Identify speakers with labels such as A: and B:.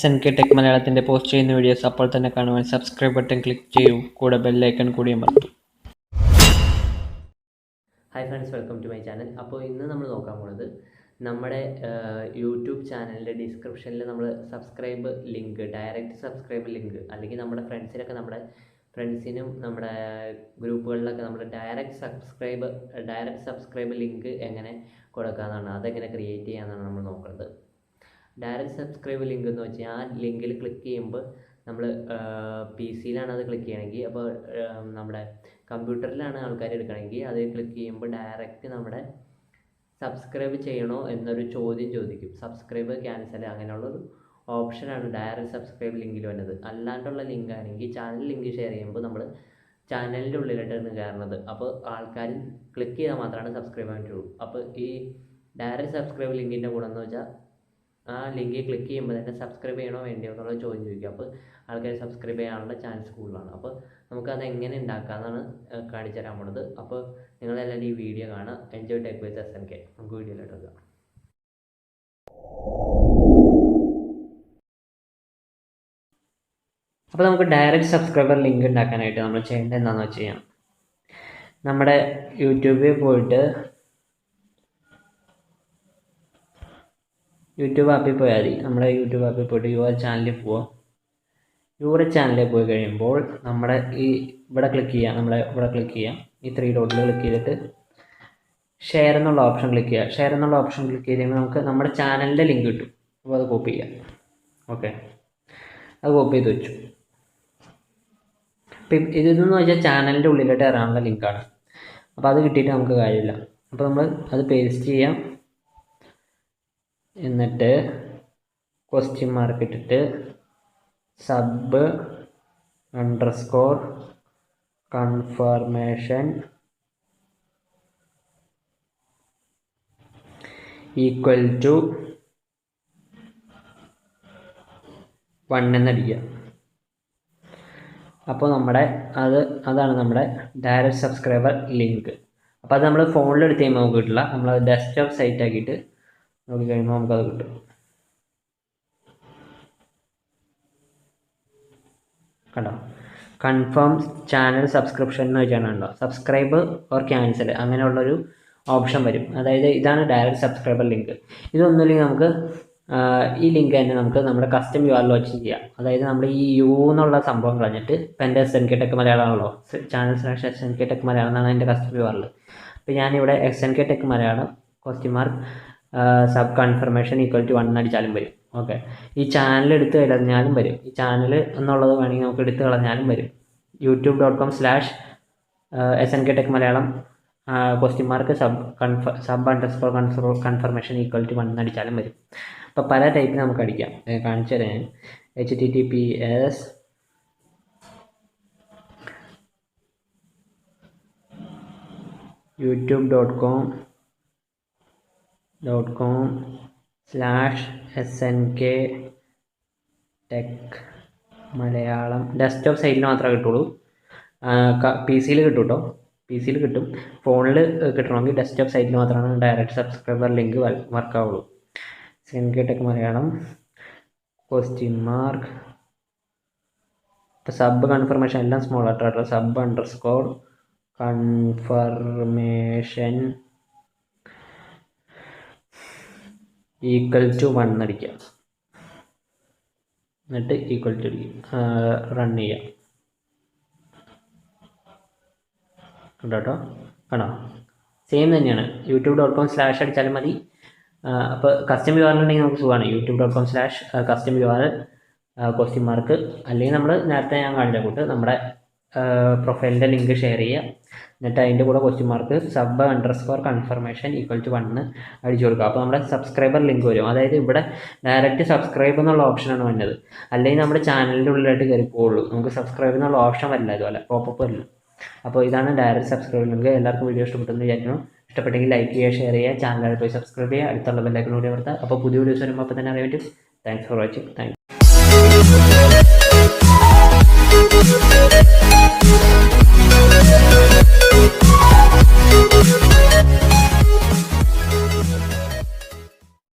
A: SNK tech മലയാളത്തിൻ്റെ post ചെയ്യുന്ന videos അപ്പോൾ തന്നെ കാണുവാൻ സബ്സ്ക്രൈബ് ബട്ടൺ ക്ലിക്ക് ചെയ്യൂ, കൂടെ ബെല്ലൈക്കൺ കൂടി അമർത്തൂ.
B: Hi friends, welcome to my channel. അപ്പോൾ ഇന്ന് നമ്മൾ നോക്കാൻ പോകുന്നത് നമ്മുടെ യൂട്യൂബ് ചാനലിൻ്റെ ഡിസ്ക്രിപ്ഷനിൽ നമ്മൾ subscribe link, direct subscribe link, അല്ലെങ്കിൽ നമ്മുടെ ഫ്രണ്ട്സിനും നമ്മുടെ ഗ്രൂപ്പുകളിലൊക്കെ നമ്മൾ ഡയറക്റ്റ് സബ്സ്ക്രൈബ് ലിങ്ക് എങ്ങനെ കൊടുക്കാമെന്നാണ്, അതെങ്ങനെ ക്രിയേറ്റ് ചെയ്യാമെന്നാണ് നമ്മൾ നോക്കുന്നത്. ഡയറക്റ്റ് സബ്സ്ക്രൈബ് ലിങ്ക് എന്ന് വെച്ചാൽ ആ ലിങ്കിൽ ക്ലിക്ക് ചെയ്യുമ്പോൾ നമ്മൾ PC-യിലാണ് അത് ക്ലിക്ക് ചെയ്യണമെങ്കിൽ, അപ്പോൾ നമ്മുടെ കമ്പ്യൂട്ടറിലാണ് ആൾക്കാർ എടുക്കണമെങ്കിൽ അത് ക്ലിക്ക് ചെയ്യുമ്പോൾ ഡയറക്റ്റ് നമ്മുടെ സബ്സ്ക്രൈബ് ചെയ്യണോ എന്നൊരു ചോദ്യം ചോദിക്കും. സബ്സ്ക്രൈബ് ക്യാൻസൽ അങ്ങനെയുള്ളൊരു ഓപ്ഷനാണ് ഡയറക്റ്റ് സബ്സ്ക്രൈബ് ലിങ്കിൽ വരുന്നത്. അല്ലാണ്ടുള്ള ലിങ്ക് ആണെങ്കിൽ ചാനൽ ലിങ്ക് ഷെയർ ചെയ്യുമ്പോൾ നമ്മൾ ചാനലിൻ്റെ ഉള്ളിലായിട്ടാണ് കയറുന്നത്. അപ്പോൾ ആൾക്കാർ ക്ലിക്ക് ചെയ്താൽ മാത്രമാണ് സബ്സ്ക്രൈബ് ചെയ്യാൻ പറ്റുള്ളൂ. അപ്പോൾ ഈ ഡയറക്റ്റ് സബ്സ്ക്രൈബ് ലിങ്കിൻ്റെ ഗുണം എന്ന് വെച്ചാൽ ആ ലിങ്കിൽ ക്ലിക്ക് ചെയ്യുമ്പോൾ തന്നെ സബ്സ്ക്രൈബ് ചെയ്യണോ വേണ്ടിയോ എന്നുള്ള ചോദ്യം ചോദിക്കും. അപ്പോൾ ആൾക്കാർ സബ്സ്ക്രൈബ് ചെയ്യാനുള്ള ചാൻസ് കൂടുതലാണ്. അപ്പോൾ നമുക്കത് എങ്ങനെ ഉണ്ടാക്കാമെന്നാണ് കാണിച്ചു തരാൻ പോകുന്നത്. അപ്പോൾ നിങ്ങളെല്ലാവരും ഈ വീഡിയോ കാണാം. എൻജോയ് ടെക് വിത്ത് SNK. നമുക്ക് വീഡിയോയിലോട്ട് വരാം. അപ്പോൾ നമുക്ക് ഡയറക്റ്റ് സബ്സ്ക്രൈബർ ലിങ്ക് ഉണ്ടാക്കാനായിട്ട് നമ്മൾ ചെയ്യേണ്ടത് എന്താണെന്ന് വെച്ച് കഴിഞ്ഞാൽ, നമ്മുടെ യൂട്യൂബിൽ പോയിട്ട് യൂട്യൂബ് ആപ്പിൽ പോയാൽ മതി. നമ്മുടെ യൂട്യൂബ് ആപ്പിൽ പോയിട്ട് യുവർ ചാനലിൽ പോവാം. യുവർ ചാനലിൽ പോയി കഴിയുമ്പോൾ നമ്മുടെ ഇവിടെ ക്ലിക്ക് ചെയ്യാം. ഈ 3 ഡോട്ടിൽ ക്ലിക്ക് ചെയ്തിട്ട് ഷെയർ എന്നുള്ള ഓപ്ഷൻ ക്ലിക്ക് ചെയ്യുക. ഷെയർ എന്നുള്ള ഓപ്ഷൻ ക്ലിക്ക് ചെയ്ത് കഴിയുമ്പോൾ നമുക്ക് നമ്മുടെ ചാനലിൻ്റെ ലിങ്ക് കിട്ടും. അപ്പോൾ അത് കോപ്പി ചെയ്യാം. ഓക്കെ, അത് കോപ്പി ചെയ്ത് വെച്ചു. അപ്പം ഇതെന്ന് വെച്ചാൽ ചാനലിൻ്റെ ഉള്ളിലോട്ട് ഇറങ്ങാനുള്ള ലിങ്കാണ്. അപ്പോൾ അത് കിട്ടിയിട്ട് നമുക്ക് കാര്യമില്ല. അപ്പോൾ നമ്മൾ അത് പേസ്റ്റ് ചെയ്യാം. എന്നിട്ട് ക്വസ്റ്റ്യൻ മാർക്ക് ഇട്ടിട്ട് sub_confirmation equal to 1 എന്നടിക്കുക. അപ്പോൾ അതാണ് നമ്മുടെ ഡയറക്റ്റ് സബ്സ്ക്രൈബർ ലിങ്ക്. അപ്പോൾ അത് നമ്മൾ ഫോണിൽ എടുത്ത് കഴിയുമ്പോൾ നമുക്ക് കിട്ടില്ല. നമ്മളത് ഡെസ്ക്ടോപ്പ് സൈറ്റ് ആക്കിയിട്ട് നോക്കി കഴിയുമ്പോൾ നമുക്കത് കിട്ടും. കണ്ടോ, കൺഫേം ചാനൽ സബ്സ്ക്രിപ്ഷൻ എന്ന് വെച്ചാണ്. കണ്ടോ, സബ്സ്ക്രൈബ് ഓർ ക്യാൻസൽ അങ്ങനെയുള്ളൊരു ഓപ്ഷൻ വരും. അതായത് ഇതാണ് ഡയറക്റ്റ് സബ്സ്ക്രൈബർ ലിങ്ക്. ഇതൊന്നുമില്ലെങ്കിൽ നമുക്ക് ഈ ലിങ്ക് തന്നെ നമുക്ക് നമ്മുടെ കസ്റ്റം URL വെച്ച് ചെയ്യാം. അതായത് നമ്മൾ ഈ എന്നുള്ള സംഭവം കളഞ്ഞിട്ട്, ഇപ്പം എൻ്റെ SNK ടെക് മലയാളമാണല്ലോ, channel/SNK ടെക് മലയാളം എന്നാണ് എൻ്റെ കസ്റ്റം URL. അപ്പോൾ ഞാനിവിടെ SNK tech Malayalam *confirmation equal to 1 അടിച്ചാലും വരും. ഓക്കെ, ഈ ചാനൽ എടുത്ത് കളഞ്ഞാലും വരും. ഈ ചാനൽ എന്നുള്ളത് വേണമെങ്കിൽ നമുക്ക് എടുത്ത് കളഞ്ഞാലും വരും. youtube.com/SNK tech Malayalam *sub_confirmation equal to 1 അടിച്ചാലും വരും. അപ്പോൾ പല ടൈപ്പിൽ നമുക്ക് അടിക്കാം. കാണിച്ചു തരാം. https youtube.com/SNK tech Malayalam. Desktop സൈറ്റിൽ മാത്രമേ കിട്ടുള്ളൂ. PC-യിൽ കിട്ടും കേട്ടോ. PC-യിൽ കിട്ടും. ഫോണിൽ കിട്ടണമെങ്കിൽ ഡെസ്ക്ടോപ്പ് സൈറ്റിൽ മാത്രമാണ് ഡയറക്റ്റ് സബ്സ്ക്രൈബർ ലിങ്ക് വർക്കാവുള്ളൂ. SNK tech Malayalam question mark. ഇപ്പോൾ സബ് കൺഫർമേഷൻ എല്ലാം സ്മോൾ ആയിട്ടാണ്. sub_confirmation equal to 1 അടിക്കുക. എന്നിട്ട് ഈക്വൽ ടു റൺ ചെയ്യുക. കേട്ടോ, കാണോ, സെയിം തന്നെയാണ്. youtube.com/ അടിച്ചാലും മതി. അപ്പോൾ കസ്റ്റം URL ഉണ്ടെങ്കിൽ നമുക്ക് സുഖമാണ്. youtube.com/custom URL ക്വസ്റ്റ്യൻ മാർക്ക്, അല്ലെങ്കിൽ നമ്മൾ നേരത്തെ ഞാൻ കാണിച്ച കൂട്ട് നമ്മുടെ പ്രൊഫൈലിൻ്റെ ലിങ്ക് ഷെയർ ചെയ്യുക. എന്നിട്ട് അതിൻ്റെ കൂടെ question mark sub_confirmation equal to 1 അടിച്ചു കൊടുക്കുക. അപ്പോൾ നമ്മുടെ സബ്സ്ക്രൈബർ ലിങ്ക് വരും. അതായത് ഇവിടെ ഡയറക്റ്റ് സബ്സ്ക്രൈബ് എന്നുള്ള ഓപ്ഷനാണ് വരുന്നത്. അല്ലെങ്കിൽ നമ്മുടെ ചാനലിൻ്റെ ഉള്ളിലായിട്ട് കയറി പോകുള്ളൂ. നമുക്ക് സബ്സ്ക്രൈബ് എന്നുള്ള ഓപ്ഷൻ വരില്ല, ഇതുപോലെ പോപ്പപ്പ് വരില്ല. അപ്പോൾ ഇതാണ് ഡയറക്റ്റ് സബ്സ്ക്രൈബ് ലിങ്ക്. എല്ലാവർക്കും വീഡിയോ ഇഷ്ടപ്പെട്ടെന്ന് വിചാരിക്കുന്നു. ഇഷ്ടപ്പെട്ടെങ്കിൽ ലൈക്ക് ചെയ്യുക, ഷെയർ ചെയ്യുക, ചാനലിൽ പോയി സബ്സ്ക്രൈബ് ചെയ്യുക, അടുത്തുള്ള ബെല്ലൈക്കൺ കൂടി അമർത്തുക. അപ്പോൾ പുതിയ വീഡിയോസ് വരുമ്പോൾ അപ്പോൾ തന്നെ അറിയാൻ പറ്റും. Thanks for watching. Thank you.